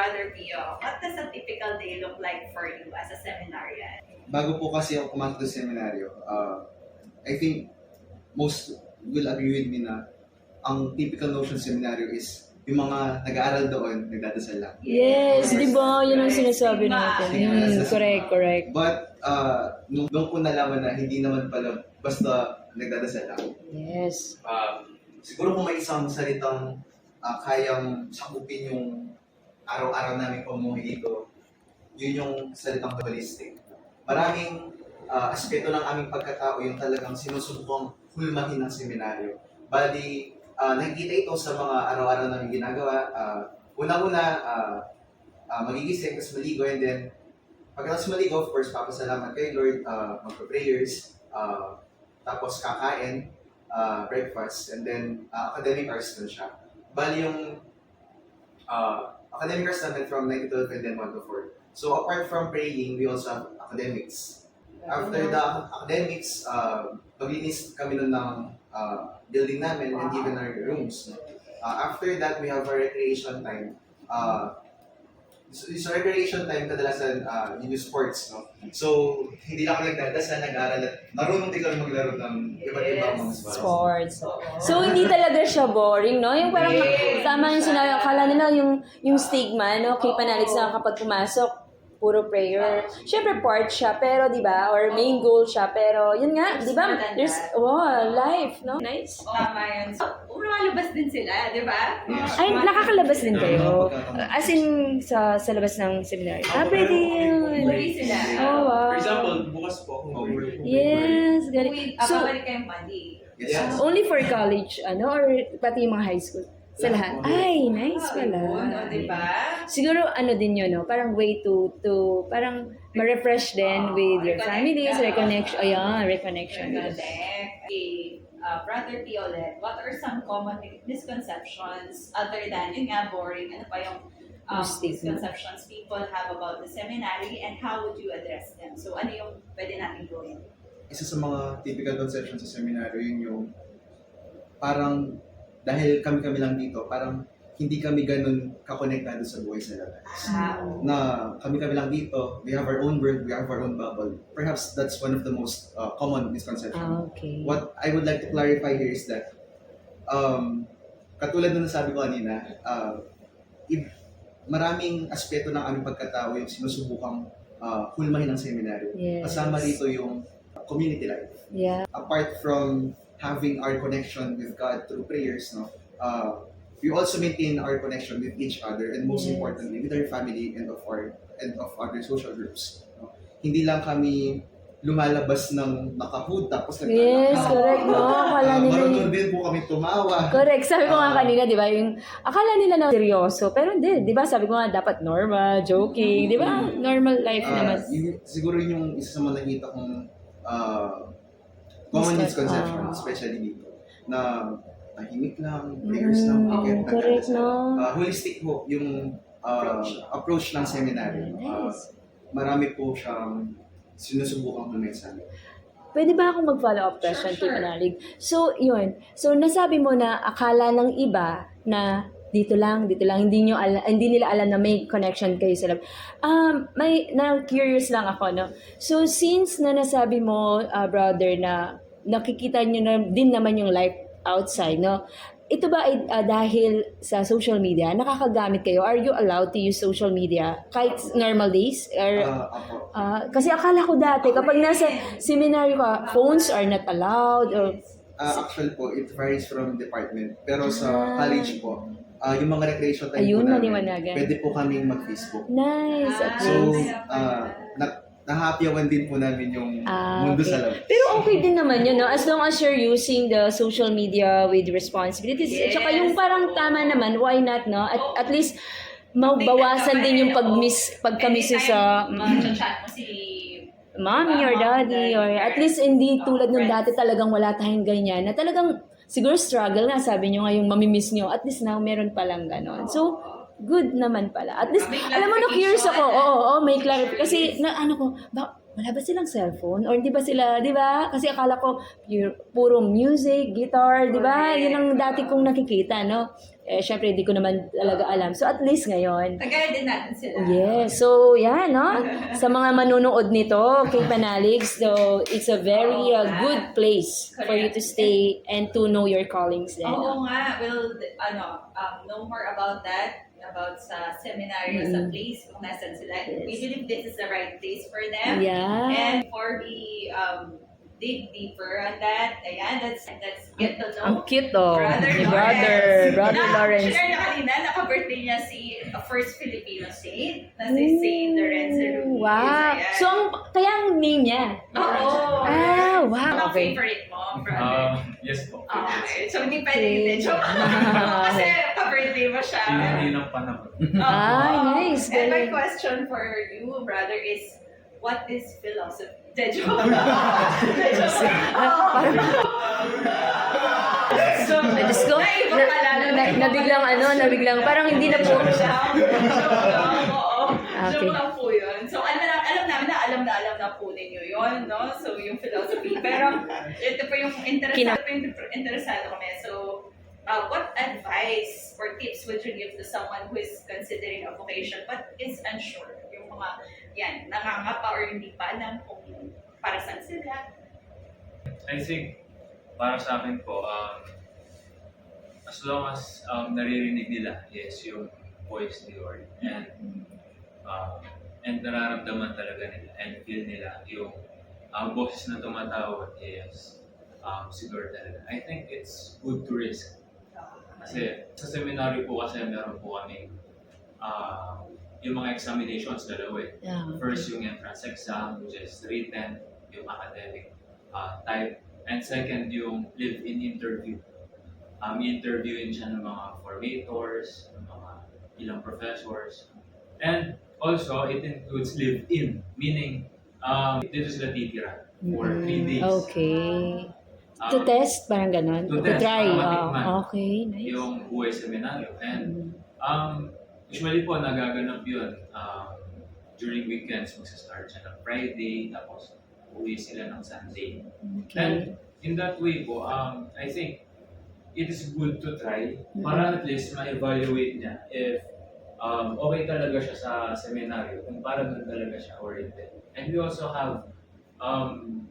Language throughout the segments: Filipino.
Brother Pio, what does a typical day look like for you as a seminarian? Bago po kasi ako pumasok sa seminaryo, I think most will agree with me na ang typical notion sa seminaryo is yung mga nag-aaral doon, nagdadasal lang. Yes, di ba? Yun ang sinasabi natin. Correct. But, doon ko nalaman na hindi naman pala basta nagdadasal lang. Yes. Siguro kung may isang salitang kayang sakupin yung araw-araw namin pamumuhay dito, yun yung salitang holistic. Maraming aspeto ng aming pagkatao yung talagang sinusubukang hulmahin ng seminaryo. Bali, nakikita ito sa mga araw-araw namin ginagawa. Una-una, magigising, tapos maligo, and then pagkatapos maligo, of course, papasalamat kay Lord, magpa-prayers, tapos kakain, breakfast, and then academic hours na siya. Bali yung academic hours namin from 9 to 12 and then 1 to 4. So apart from praying, we also have academics. After the academics, maglinis kami nun ng building namin and even our rooms. After that, we have our recreation time. So recreation time, kadalasan yung sports, no? So, hindi lang kami nagdadasal, nag-aaral at marunong din kami maglaro ng iba't ibang mga Sports. So, hindi talaga siya boring, no? Yung parang, tama yung sinabi, akala nila yung stigma, no? Kay Panalig na kapag pumasok, puro prayer. Siyempre, part siya, pero di ba? Or main goal siya, pero yun nga, di ba? There's, life, no? Nice. Tama yun. So, lumalabas din sila, di ba? Ay, nakakalabas din kayo. As in, sa labas ng seminary. Pwede yun. Uri sila. Oh, wow. For example, bukas po akong over. Yes, galing. So, Babalik kayong Monday. Yes. only for college, or pati yung mga high school? Sa lahat? Ay, nice pala. Di ba? Siguro, din yun, no? Parang way to parang ma-refresh din with your families, reconnection. Ayan, reconnection. Brother Piolet, what are some common misconceptions other than yung nga boring? Ano pa yung misconceptions people have about the seminary and how would you address them? So ano yung pwede natin gawin? Isa sa mga typical conception sa seminaryo, yun yung parang dahil kami-kami lang dito, parang hindi kami ganun kakonektado sa buhay sa labas. Na kami-kami lang dito, we have our own world, we have our own bubble. Perhaps that's one of the most common misconceptions. Okay. What I would like to clarify here is that, katulad na nasabi ko kanina, maraming aspeto ng aming pagkatao yung sinusubukang hulmahin ng seminaryo. Yes. Kasama rito yung community life. Yeah. Apart from having our connection with God through prayers, no, we also maintain our connection with each other and most Yes. importantly with our family and of other social groups. No? Hindi lang kami lumalabas ng nakahood tapos Yes, correct, no? Akala nila marunong din po kami tumawa. Correct. Sabi ko nga kanina, di ba, yung akala nila na seryoso, pero hindi, di ba, sabi ko nga, dapat normal, joking, di ba? Normal life naman. Siguro yun yung isa sa mga nakita kong common misconception, especially dito, na tahimik lang, prayers lang, correct, no? Holistic po yung approach ng seminary. Nice. Marami po siyang sinusubukang humesan. Pwede ba akong mag-follow up question kay Panalig? So, yun. So, nasabi mo na akala ng iba na dito lang, hindi nila alam na may connection kayo sa lab. Curious lang ako, no? So, since na nasabi mo, brother, na nakikita nyo na din naman yung life outside, no? Ito ba ay dahil sa social media, nakakagamit kayo? Are you allowed to use social media kahit normal days? Or, kasi akala ko dati, kapag nasa seminary ka, phones are not allowed? Or, Actually po, it varies from department. Pero sa college po, yung mga recreation time ayun, po namin, maliwanagan. pwede po kaming mag-Facebook. Nice. At So, least. nahapyawan din po namin yung mundo Okay. sa labas. Pero okay din naman yun, no? As long as you're using the social media with responsibilities. At saka yung parang tama naman, why not, no? At least, mabawasan din yung pagka-miss sa chat mo si mommy or daddy, or at least hindi tulad nung dati talagang wala tayong ganyan, na talagang siguro struggle nga, sabi nyo nga yung mamimiss nyo, at least now meron palang ganon. So, good naman pala. At least, alam mo, na-curious ako. Oo, may clarification. Kasi, wala ba silang cellphone? Or di ba sila, di ba? Kasi akala ko puro music, guitar, di ba? Correct. Yun ang dati kong nakikita, no? Eh, syempre, di ko naman talaga alam. So, at least ngayon, Tagay din natin sila. yes. So, yan, no? Sa mga manunood nito, kay Panalix, so it's a very good place for you to stay and to know your callings then. Oo nga, we'll know more about that, about sa seminaryo, sa place, kung nasan sila. Yes. We believe this is the right place for them. Yeah. And before we dig deeper on that, ayan, let's get to Ang know cute, oh. Brother Ni Lawrence. Brother Lawrence. Share niya kanina, naka-birthday niya si first Filipino saint, na si Saint Lorenzo Ruiz. Wow. Ayan. So, kaya ang name niya? Oo. Ah, Ano wow. ang Okay. favorite mo, brother? Yes po. Okay. So, hindi pwede hindi. Joke. Kasi ka-birthday mo siya. Hindi ng panahon. Ah, nice. And my Galing. question for you, brother, is what is philosophy? Joke. Joke. So, Diyos ko, naiba pala. nabiglang, parang hindi na po. Joke lang, oo. Okay. Joke lang po yun. So, alam namin na alam na po ninyo yun, no? So, yung philosophy. Pero, ito po yung interesado kami. So, what advice or tips would you give to someone who is considering a vocation but is unsure? Yung mga, yan, nangangapa or hindi pa alam kung para saan sila. I think, para sa akin po, as long as naririnig nila, yes, yung voice ni Lord, and nararamdaman talaga nila, and feel nila yung boses na tumatawag, yes, siguro talaga. I think it's good to risk. Kasi sa seminary po kasi meron po kami yung mga examinations dalawa eh. Yeah. First yung entrance exam, which is written, yung academic type. And second yung live-in interview. Interviewin siya ng mga formators, ng mga ilang professors. And also, it includes live-in, meaning dito sila titira for 3 days. Okay. To test, parang ganon? To test, try. para matikman Okay, nice. yung buhay seminaryo. And usually po nagaganap yun during weekends, magsa-start siya ng Friday, tapos uwi sila ng Sunday. Okay. And in that way po, I think it is good to try para at least ma-evaluate niya if okay talaga siya sa seminaryo, kung para doon talaga siya oriented. And we also have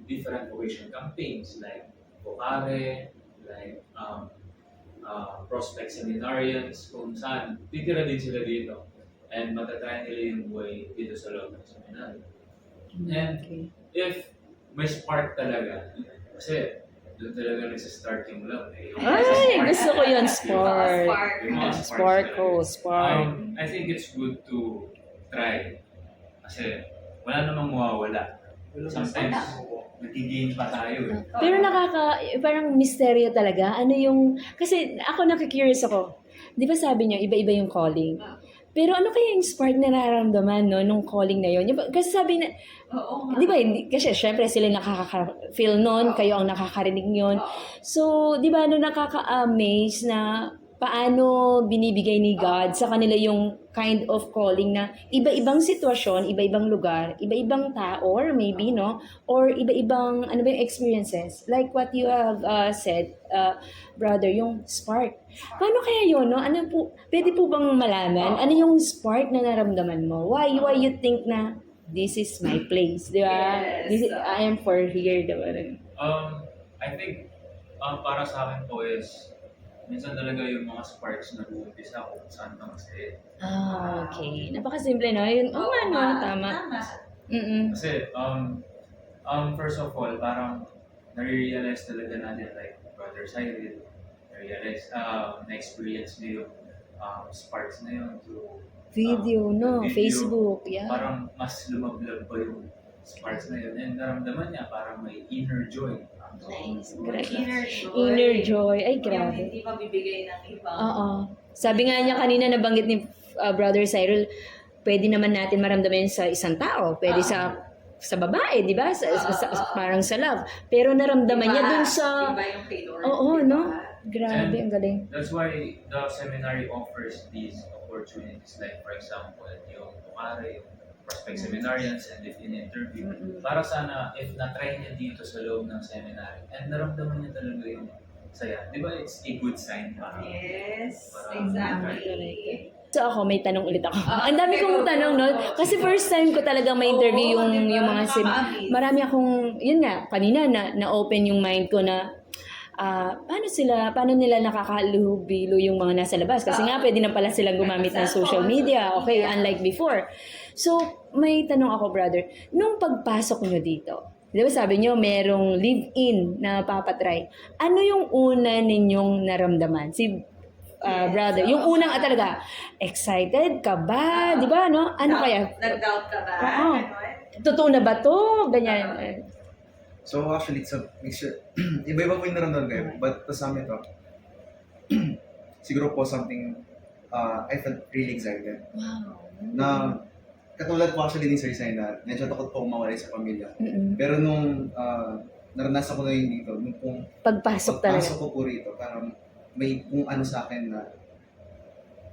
different vocation campaigns like Vocare, like Prospect Seminarians, kung saan titira din sila dito and matatry nila yung buhay dito sa loob ng seminaryo. And Okay. if may spark talaga, kasi doon talaga nagsa-start yung love eh. Yung Ay, spark. gusto ko yun, spark. Spark. Yung mga Sparkle, talaga. spark. I think it's good to try. Kasi wala namang mawawala. Sometimes, nag-gain pa tayo eh. Pero parang misteryo talaga. Ano yung, kasi ako nakikurious ako. Di ba sabi niyo, iba-iba yung calling. Pero ano kaya yung spark na nararamdaman, no, nung calling na yun? Kasi sabi na, Oo nga. di ba, kasi syempre sila nakaka-feel nun, kayo ang nakakarinig yun. So, di ba, nakaka-amaze na paano binibigay ni God sa kanila yung kind of calling na iba-ibang sitwasyon, iba-ibang lugar, iba-ibang tao, or maybe, no? Or iba-ibang, ano ba yung experiences? Like what you have said, brother, yung spark. Paano kaya yun, no? Ano po, pwede po bang malaman? Ano yung spark na naramdaman mo? Why you think na this is my place, di ba? Yes. I am for here, di ba? I think, para sa akin po is, minsan talaga yung mga sparks na uumpisa kung saan ka masaya. Okay. Napakasimple, no? Yun, Oo no? nga. Tama. Tama. Mm-mm. Kasi, first of all, parang nare-realize talaga natin, like Brother Cyril, na-realize, na-experience niyo yung sparks na yun through Video, no? video. Facebook, yeah. Parang mas lumablab pa yung sparks na yun. And naramdaman niya parang may inner joy. Nice. Inner joy. Inner joy. Ay, Yung grabe. hindi mabibigay ng ibang. Oo. Sabi nga niya kanina, nabanggit ni Brother Cyril, pwede naman natin maramdaman yun sa isang tao. Pwede sa babae, di ba? Parang sa love. Pero naramdaman niya dun sa... Iba yung kay Lord. Oo, Iba. no? Grabe, ang galing. That's why the seminary offers these opportunities. Like for example, yung Vocare, yung prospect seminarians and live-in interview. Mm-mm. Para sana, if na-try niya dito sa loob ng seminary, and naramdaman niya talaga yung saya, di ba it's a good sign para Yes, Parang- exactly. So ako, may tanong ulit ako. Ang dami kong tanong, no? Kasi first time ko talagang may interview Oo, yung diba? mga Nakaka-amaze. marami akong, yun nga, kanina na-open yung mind ko na paano nila nakakaluhubilo yung mga nasa labas? Kasi nga, pwede na pala silang gumamit ng social media. Okay, unlike before. So, may tanong ako, brother. Nung pagpasok nyo dito, di ba sabi nyo, merong live-in na papatry. Ano yung una ninyong naramdaman? Brother, yung unang talaga, excited ka ba? Di ba, no? Ano kaya? Nag-doubt ka ba? Oo. Ganon? Totoo na ba to? Ganyan. So actually, it's a mixture. Iba-iba po yung naramdaman kayo. But sa amin to, siguro po something, I felt really excited. Wow. Na, katulad po actually din Sir Sai na medyo takot po mawala sa pamilya. Mm-mm. Pero nung naranasan ko na yun dito, nung pong Pagpasok talaga. pagpasok ko po rito, parang may kung ano sa akin na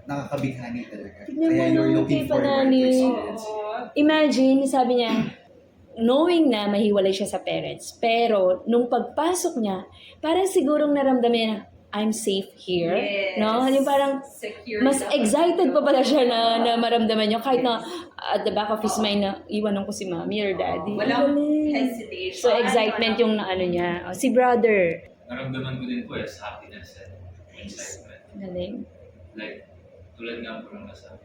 nakakabighani talaga. Tignan Kaya mo you're naman looking kay forward to Panani. experience. Oo. Imagine, sabi niya, knowing na mahiwalay siya sa parents, pero nung pagpasok niya, parang sigurong naramdaman niya na, I'm safe here. Yes. No? Yung parang, Secure mas ka. excited pa pala siya na maramdaman niya, kahit na at the back of his mind na, iwanan ko si mommy or daddy. Walang Galing. hesitation. So, excitement yung ano niya. Si brother. naramdaman ko din po is happiness and excitement. Galing. Like, tulad nga po nung nasabi,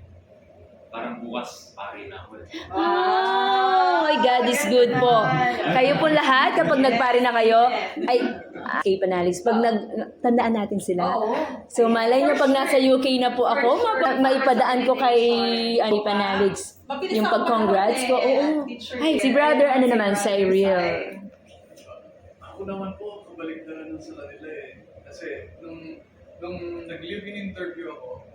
parang bukas pari na ako. Oh my God is good po. Kayo po lahat, kapag nagpare na kayo, ay, kay Panalix, pag tandaan natin sila. Oo. So, malay nyo, pag nasa UK na po ako, maipadaan ko kay Panalix. Mabilis Yung ako pag-congrats ko. manood eh. Oo. Teacher Ay, si Jen, brother, ano si naman, brother Cyril. Sai. Ako naman po, kabaligtaran nun sa kanila eh. Kasi nung nag-live-in interview ako,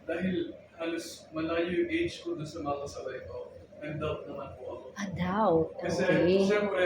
dahil halos malayo yung age ko doon sa mga kasabay ko, nag-doubt naman po ako. Doubt. Kasi Okay. siyempre,